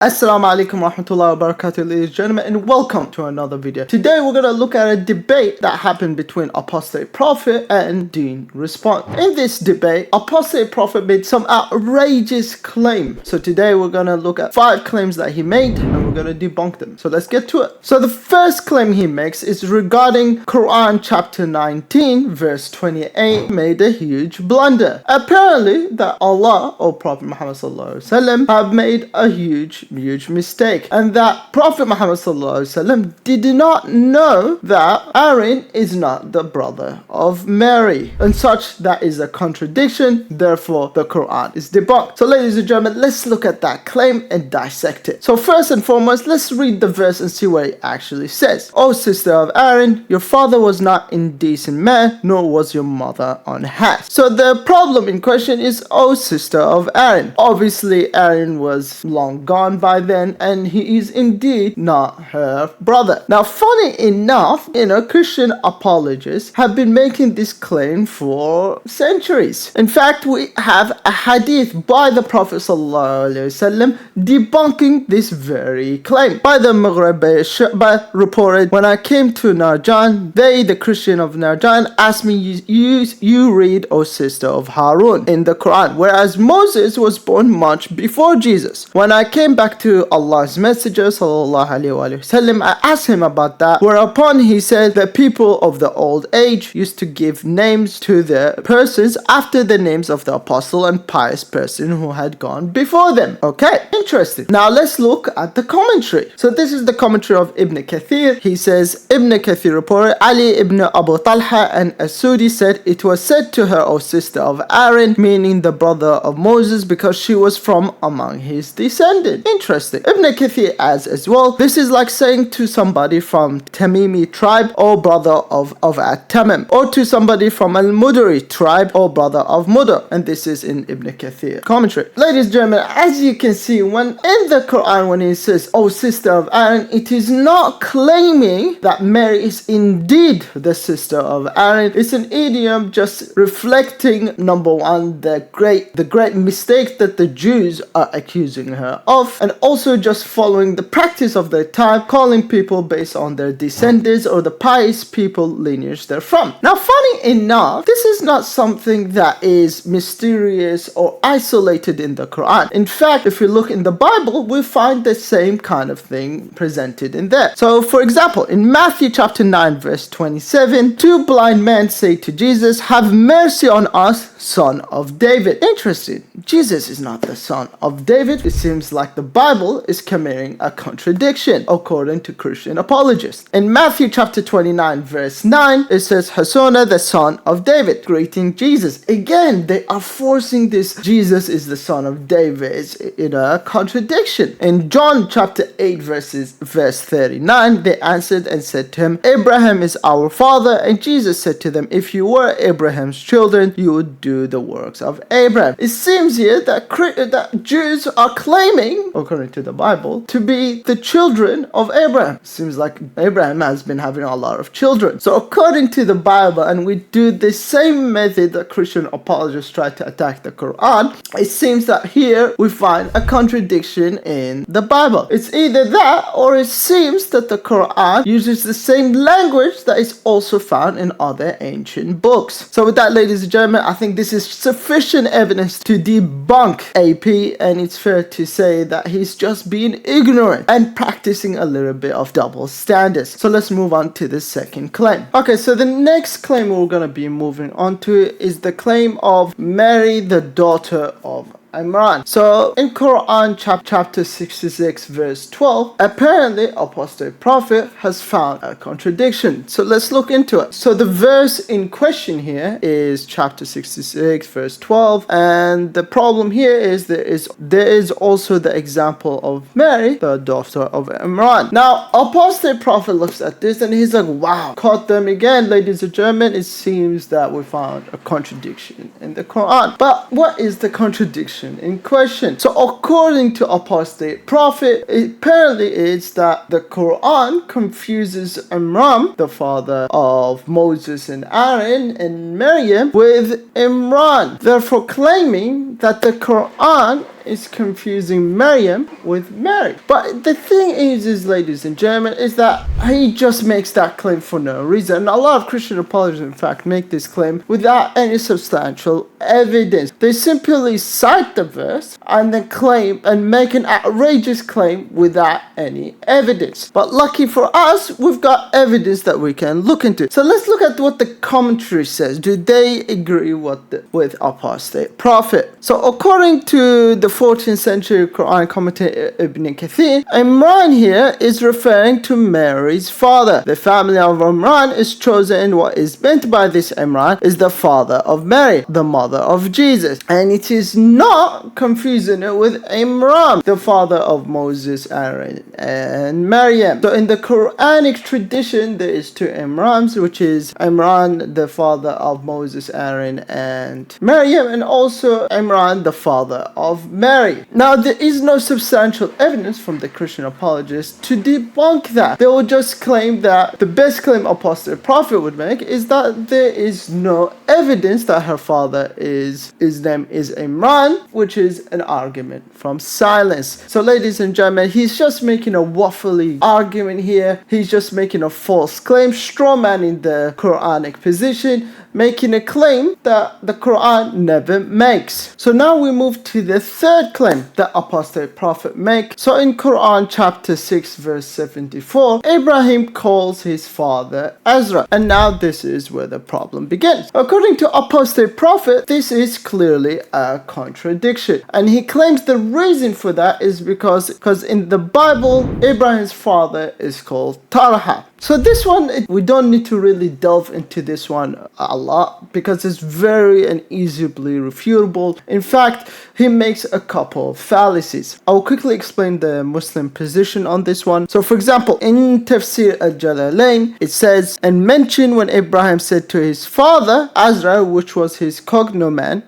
Assalamu alaikum warahmatullahi wabarakatuh, ladies and gentlemen, and welcome to another video. Today we're going to look at a debate that happened between Apostate Prophet and Deen Response. In this debate, Apostate Prophet made some outrageous claims. So today we're going to look at 5 claims that he made and we're going to debunk them. So let's get to it. So the first claim he makes is regarding Quran chapter 19 verse 28 made a huge blunder. Apparently that Allah or Prophet Muhammad sallallahu alaihi wasallam have made a huge mistake, and that Prophet Muhammad sallallahu alaihi wasallam did not know that Aaron is not the brother of Mary, and such that is a contradiction. Therefore the Quran is debunked. So ladies and gentlemen, let's look at that claim and dissect it. So first and foremost, let's read the verse and see what it actually says. O sister of Aaron, your father was not indecent man, nor was your mother unchaste. So the problem in question is O sister of Aaron. Obviously Aaron was long gone by then, and he is indeed not her brother. Now funny enough, Christian apologists have been making this claim for centuries. In fact, we have a hadith by the Prophet ﷺ debunking this very claim. By the Maghreb reported, when I came to Narjan, they, the Christian of Narjan, asked me, you read, O sister of Harun, in the Quran, whereas Moses was born much before Jesus. When I came back to Allah's Messenger sallallahu alaihi wasallam, I asked him about that, whereupon he said that people of the old age used to give names to their persons after the names of the apostle and pious person who had gone before them. Okay, interesting. Now let's look at the commentary. So this is the commentary of Ibn Kathir. He says, Ibn Kathir reported, Ali ibn Abu Talha and Asudi said, it was said to her, O sister of Aaron, meaning the brother of Moses, because she was from among his descendants. Interesting. Ibn Kathir adds as well, this is like saying to somebody from Tamimi tribe, or brother of At-Tamim, or to somebody from Al-Mudari tribe, or brother of Mudar. And this is in Ibn Kathir commentary. Ladies and gentlemen, as you can see, when in the Quran, when it says, O sister of Aaron, it is not claiming that Mary is indeed the sister of Aaron. It's an idiom just reflecting, number one, the great mistake that the Jews are accusing her of, and also just following the practice of their time, calling people based on their descendants or the pious people lineage they're from. Now funny enough, this is not something that is mysterious or isolated in the Quran. In fact, if you look in the Bible, we find the same kind of thing presented in there. So for example, in Matthew chapter 9 verse 27, 2 blind men say to Jesus, have mercy on us, son of David. Interesting. Jesus is not the son of David. It seems like the Bible is committing a contradiction according to Christian apologists. In Matthew chapter 29 verse 9, it says, Hosanna, the son of David, greeting Jesus. Again, they are forcing this Jesus is the son of David in a contradiction. In John chapter 8 verse 39, they answered and said to him, Abraham is our father. And Jesus said to them, if you were Abraham's children, you would do the works of Abraham. It seems here that Jews are claiming, according to the Bible, to be the children of Abraham. It seems like Abraham has been having a lot of children. So according to the Bible, and we do the same method that Christian apologists try to attack the Quran, it seems that here we find a contradiction in the Bible. It's either that, or it seems that the Quran uses the same language that is also found in other ancient books. So with that, ladies and gentlemen, I think this is sufficient evidence to debunk AP, and it's fair to say that he's just being ignorant and practicing a little bit of double standards. So let's move on to the second claim. Okay, so the next claim we're going to be moving on to is the claim of Mary, the daughter of Imran. So in Quran chapter 66 verse 12, apparently Apostate Prophet has found a contradiction. So let's look into it. So the verse in question here is chapter 66 verse 12, and the problem here is there is also the example of Mary, the daughter of Imran. Now Apostate Prophet looks at this and he's like, wow, caught them again, ladies and gentlemen. It seems that we found a contradiction in the Quran. But what is the contradiction in question? So according to Apostate Prophet, apparently it's that the Quran confuses Imran, the father of Moses and Aaron and Maryam, with Imran, therefore claiming that the Quran is confusing Maryam with Mary. But the thing is ladies and gentlemen, is that he just makes that claim for no reason. And a lot of Christian apologists, in fact, make this claim without any substantial evidence. They simply cite the verse and then claim and make an outrageous claim without any evidence. But lucky for us, we've got evidence that we can look into. So let's look at what the commentary says. Do they agree with Apostate Prophet? So according to the 14th century Qur'an commentator Ibn Kathir, Imran here is referring to Mary's father. The family of Imran is chosen, and what is meant by this Imran is the father of Mary, the mother of Jesus. And it is not confusing it with Imran, the father of Moses, Aaron, and Maryam. So in the Quranic tradition, there is two Imrans, which is Imran, the father of Moses, Aaron, and Maryam, and also Imran, the father of Mary. Now, there is no substantial evidence from the Christian apologists to debunk that. They will just claim that the best claim Apostate Prophet would make is that there is no evidence that her father his name is Imran, which is an argument from silence. So ladies and gentlemen, he's just making a waffly argument here. He's just making a false claim, strawmanning the Quranic position, making a claim that the Quran never makes. So now we move to the third claim that Apostate Prophet makes. So in Quran chapter 6 verse 74, Abraham calls his father Azra. And now this is where the problem begins. According to Apostate Prophet, this is clearly a contradiction. And he claims the reason for that is because in the Bible, Abraham's father is called Tarha. So this one, we don't need to really delve into this one a lot because it's very and easily refutable. In fact, he makes a couple of fallacies. I'll quickly explain the Muslim position on this one. So for example, in Tafsir al-Jalalain, it says, and mention when Abraham said to his father, Azra, which was his cognomen,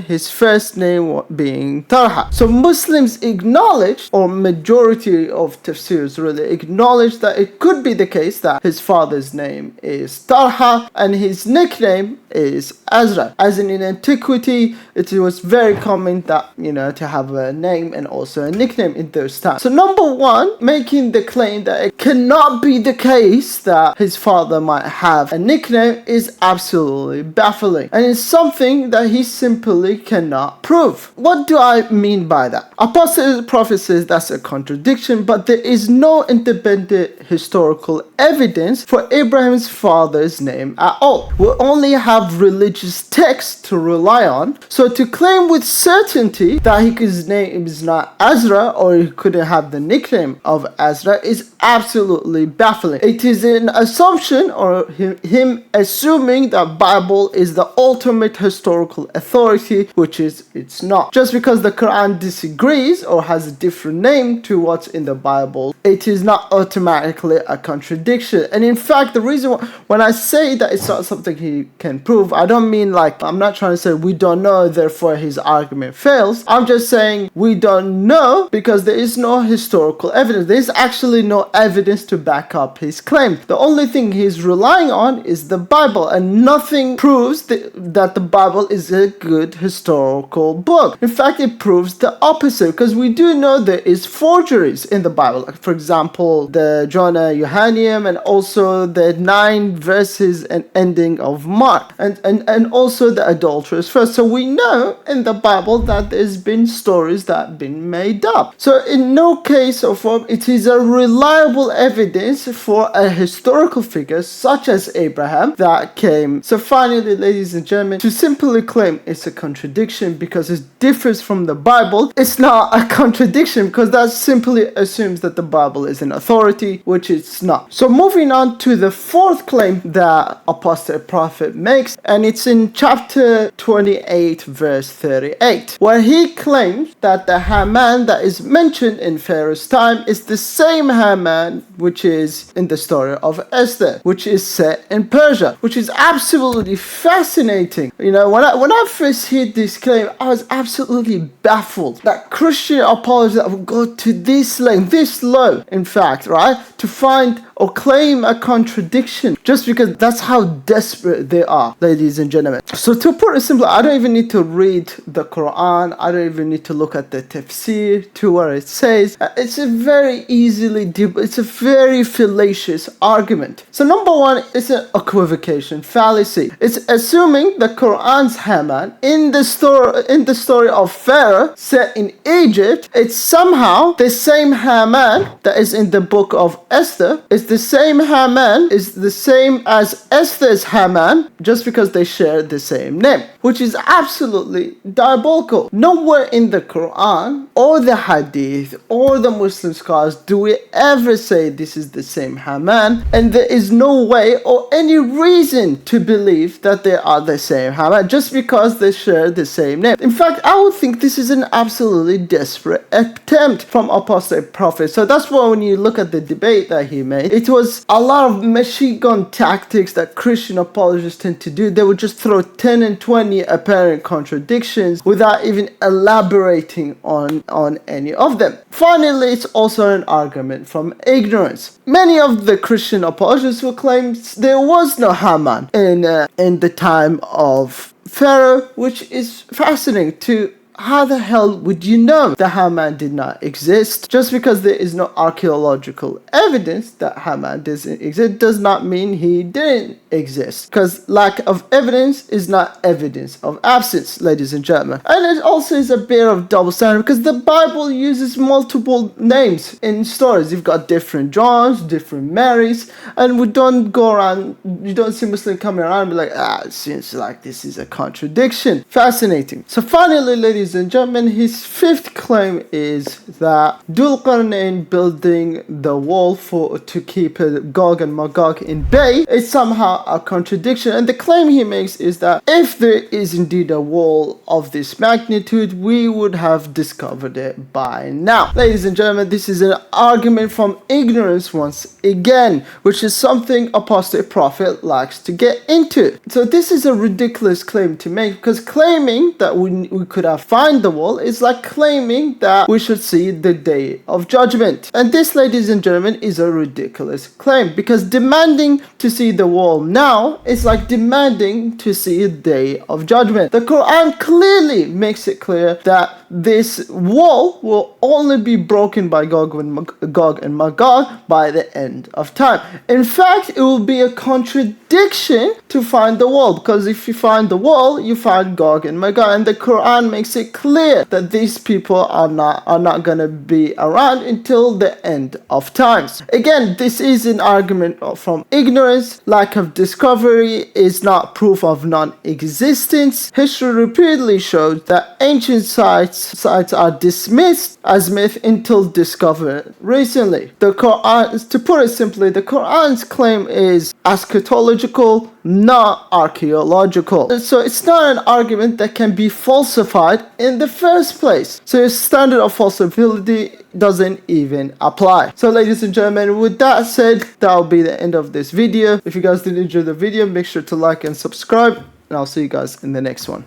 his first name being Tarha. So Muslims acknowledge, or majority of tafsirs really acknowledge, that it could be the case that his father's name is Tarha and his nickname is Azra. As in antiquity, it was very common that, to have a name and also a nickname in those times. So number one, making the claim that it cannot be the case that his father might have a nickname is absolutely baffling. And it's something that he simply cannot prove. What do I mean by that? Apostate Prophet says that's a contradiction, but there is no independent historical evidence for Abraham's father's name at all. We only have religious texts to rely on. So to claim with certainty that his name is not Azra, or he couldn't have the nickname of Azra, is absolutely baffling. It is an assumption, or him assuming that Bible is the ultimate historical authority, which it's not. Just because the Quran disagrees or has a different name to what's in the Bible, it is not automatically a contradiction. And in fact, the reason when I say that it's not something he can prove, I don't mean I'm not trying to say we don't know, therefore his argument fails. I'm just saying we don't know because there is no historical evidence. There is actually no evidence to back up his claim. The only thing he's relying on is the Bible, and nothing proves that the Bible is a good historical book. In fact, it proves the opposite, because we do know there is forgeries in the Bible. Like, for example, the Jonah Johannium, and also the 9 verses and ending of Mark, and also the adulterous first. So we know in the Bible that there's been stories that have been made up. So in no case or form it is a reliable evidence for a historical figure such as Abraham that came. So finally, ladies and gentlemen, to simply claim it's a contradiction because it differs from the Bible, it's not a contradiction, because that simply assumes that the Bible is an authority, which it's not. So moving on to the fourth claim that Apostate Prophet makes, and it's in chapter 28 verse 38, where he claims that the Haman that is mentioned in Pharaoh's time is the same Haman which is in the story of Esther, which is set in Persia, which is absolutely fascinating. When I first heard this claim, I was absolutely baffled that Christian apologists would go to this length, this low, in fact, right, to find or claim a contradiction just because that's how desperate they are, ladies and gentlemen. So to put it simply, I don't even need to read the Quran. I don't even need to look at the tafsir to where it says. It's a very it's a very fallacious argument. So number one, it's an equivocation, fallacy. It's assuming the Quran's Haman in the story of Pharaoh set in Egypt, it's somehow the same Haman that is in the book of Esther. It's the same Haman, is the same as Esther's Haman, just because they share the same name, which is absolutely diabolical. Nowhere in the Quran or the Hadith or the Muslim scholars do we ever say this is the same Haman, and there is no way or any reason to believe that they are the same Haman just because they share the same name. In fact, I would think this is an absolutely desperate attempt from Apostate Prophet. So that's why when you look at the debate that he made, it was a lot of machine gun tactics that Christian apologists tend to do. They would just throw 10 and 20 apparent contradictions without even elaborating on any of them. Finally, it's also an argument from ignorance. Many of the Christian apologists will claim there was no Haman in the time of Pharaoh, which is fascinating to how the hell would you know that Haman did not exist? Just because there is no archaeological evidence that Haman doesn't exist does not mean he didn't exist. Because lack of evidence is not evidence of absence, ladies and gentlemen. And it also is a bit of double standard because the Bible uses multiple names in stories. You've got different Johns, different Marys, and we don't go around, you don't see Muslims coming around and be like, it seems like this is a contradiction. Fascinating. So finally, ladies and gentlemen, his fifth claim is that Dhul-Qarnayn building the wall to keep Gog and Magog in bay is somehow a contradiction. And the claim he makes is that if there is indeed a wall of this magnitude, we would have discovered it by now. Ladies and gentlemen, this is an argument from ignorance once again, which is something Apostate Prophet likes to get into. So this is a ridiculous claim to make, because claiming that we could have find the wall is like claiming that we should see the day of judgment. And this, ladies and gentlemen, is a ridiculous claim, because demanding to see the wall now is like demanding to see a day of judgment. The Quran clearly makes it clear that this wall will only be broken by Gog and Magog by the end of time. In fact, it will be a contradiction to find the wall, because if you find the wall, you find Gog and Magog, and the Quran makes it clear that these people are not going to be around until the end of times. Again, this is an argument from ignorance. Lack of discovery is not proof of non-existence. History repeatedly shows that ancient sites are dismissed as myth until discovered recently. The Quran, to put it simply, the Quran's claim is eschatological, not archaeological. So it's not an argument that can be falsified in the first place. So your standard of falsifiability doesn't even apply. So ladies and gentlemen, with that said, that will be the end of this video. If you guys did enjoy the video, make sure to like and subscribe, and I'll see you guys in the next one.